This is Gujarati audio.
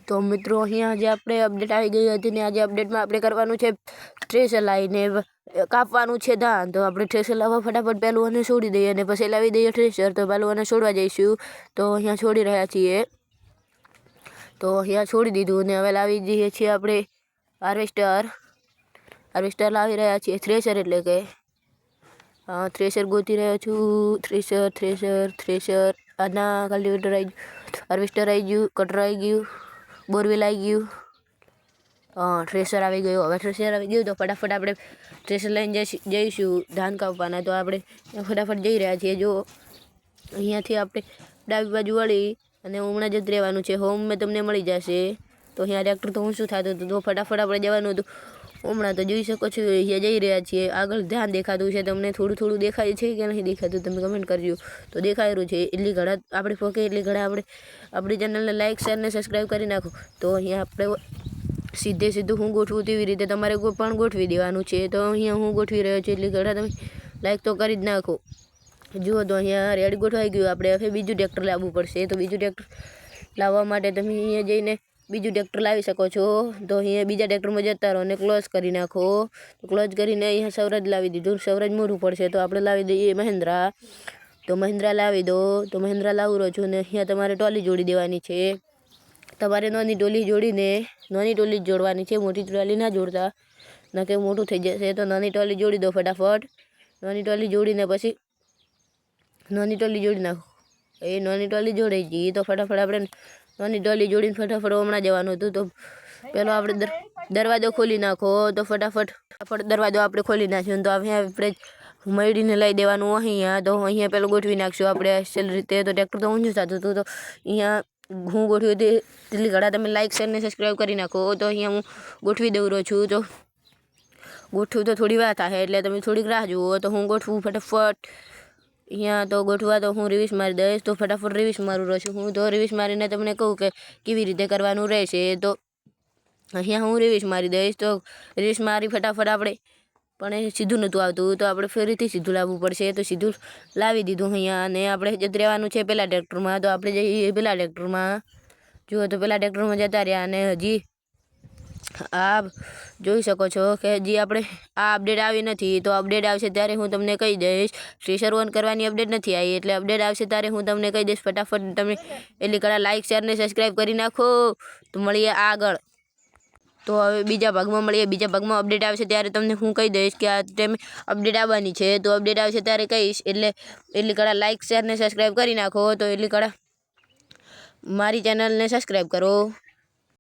તો મિત્રો અહીંયા જે આપણે અપડેટ આવી ગઈ હતી ને આજે અપડેટમાં આપણે કરવાનું છે થ્રેશર લાવીને કાપવાનું છે ધાન. તો આપણે થ્રેશર લાવવા ફટાફટ પહેલું અને છોડી દઈએ અને પછી લાવી દઈએ થ્રેશર. તો પહેલું અને છોડવા જઈશું. તો અહીંયા છોડી રહ્યા છીએ. તો અહીંયા છોડી દીધું ને હવે લાવી દઈએ છીએ આપણે હાર્વેસ્ટર લાવી રહ્યા છીએ. થ્રેશર એટલે કે થ્રેશર ગોતી રહ્યો છું. થ્રેશર આના કલ્ટિવેટર આવી ગયું, હાર્વેસ્ટર આવી ગયું, કટર આવી ગયું, બોરવેલ આવી ગયું, થ્રેશર આવી ગયું. હવે થ્રેશર આવી ગયું તો ફટાફટ આપણે થ્રેશર લઈને જઈશું ધાન કાપવાના. તો આપણે ફટાફટ જઈ રહ્યા છીએ. જો અહીંયાથી આપણે ડાબી બાજુ વળી અને હમણાં જ રહેવાનું છે. હોમ મેં તમને મળી જશે. તો અહીંયા ટ્રેક્ટર તો હું શું થતું હતું તો ફટાફટ આપણે જવાનું હતું. હમણાં તો જોઈ શકો છો અહીંયા જઈ રહ્યા છીએ. આગળ ધ્યાન દેખાતું છે તમને? થોડું દેખાય છે કે નહીં દેખાતું તમે કમેન્ટ કરજો. તો દેખાયેલું છે એટલી ઘણા આપણે ફોકે એટલી ઘણા આપણે આપણી ચેનલને લાઇક શેર ને સબસ્ક્રાઈબ કરી નાખો. તો અહીંયા આપણે સીધું હું ગોઠવું તેવી રીતે તમારે પણ ગોઠવી દેવાનું છે. તો અહીંયા હું ગોઠવી રહ્યો છું એટલી ઘણા તમે લાઇક તો કરી જ નાખો. જુઓ તો અહીંયા રેડી ગોઠવાઈ ગયું. આપણે હવે બીજું ટ્રેક્ટર લાવવું પડશે. તો બીજું ટ્રેક્ટર લાવવા માટે તમે અહીંયા જઈને બીજું ટ્રેક્ટર લાવી શકો છો. તો અહીંયા બીજા ટ્રેક્ટરમાં જતા રહો અને ક્લોઝ કરી નાખો. તો ક્લોઝ કરીને અહીંયા સ્વરાજ લાવી દીધું. સ્વરાજ મોટું પડશે તો આપણે લાવી દઈએ મહિન્દ્રા. તો મહિન્દ્રા લાવી દો. તો મહિન્દ્રા લાવું રહ્યો છું. અને અહીંયા તમારે ટોલી જોડી દેવાની છે. તમારે નાની ટોલી જોડીને નાની ટોલી જોડવાની છે. મોટી ટોલી ના જોડતા ના કે મોટું થઈ જશે. તો નાની ટોલી જોડી દો ફટાફટ. નાની ટોલી જોડીને પછી નાની ટોલી જોડી નાખો. એ નાની ટોલી જોડાઈ ગઈ. તો ફટાફટ આપણે નાની ટોલી જોડીને ફટાફટ હમણાં જવાનું હતું. તો પહેલો આપણે દરવાજો ખોલી નાખો. તો ફટાફટ દરવાજો આપણે ખોલી નાખ્યો. તો અહીંયા આપણે મળીને લઈ દેવાનું અહીંયા. તો અહીંયા પહેલું ગોઠવી નાખશું આપણે અસલ રીતે. તો ટ્રેક્ટર તો ઊંચું થતું હતું. તો અહીંયા હું ગોઠવી હતી એટલી ઘણા તમે લાઇક શેર ને સબસ્ક્રાઈબ કરી નાખો. તો અહીંયા હું ગોઠવી દઉં રહ્યો છું. તો ગોઠવું તો થોડી વાર થાય એટલે તમે થોડીક રાહ જુઓ. તો હું ગોઠવું ફટાફટ અહીંયા. તો ગોઠવા તો હું રિવીસ મારી દઈશ. તો ફટાફટ રિવીસ મારું રહ્યો છું હું. તો રિવીસ મારીને તમને કહું કે કેવી રીતે કરવાનું રહેશે. તો અહીંયા હું રિવીસ મારી દઈશ. તો રિવીસ મારી ફટાફટ આપણે પણ એ સીધું નહોતું આવતું. તો આપણે ફરીથી સીધું લાવવું પડશે. તો સીધું લાવી દીધું અહીંયા. અને આપણે જત રહેવાનું છે પહેલાં ટ્રેક્ટરમાં. તો આપણે જઈએ પહેલાં ટ્રેક્ટરમાં. જુઓ તો પહેલાં ટ્રેક્ટરમાં જતા રહ્યા. અને હજી આ જોઈ શકો છો કે હજી આપણે આ અપડેટ આવી નથી. તો અપડેટ આવશે ત્યારે હું તમને કહી દઈશ. થ્રેશર ઓન કરવાની અપડેટ નથી આવી એટલે અપડેટ આવશે ત્યારે હું તમને કહી દઈશ. ફટાફટ તમે એટલી કડા લાઇક શેર ને સબસ્ક્રાઈબ કરી નાખો. તો મળીએ આગળ. તો હવે બીજા ભાગમાં મળીએ. બીજા ભાગમાં અપડેટ આવશે ત્યારે તમને હું કહી દઈશ કે આ ટાઈમે અપડેટ આવવાની છે. તો અપડેટ આવશે ત્યારે કહીશ. એટલે એટલી કડા લાઇક શેર ને સબસ્ક્રાઈબ કરી નાખો. તો એટલી કડા મારી ચેનલને સબસ્ક્રાઈબ કરો.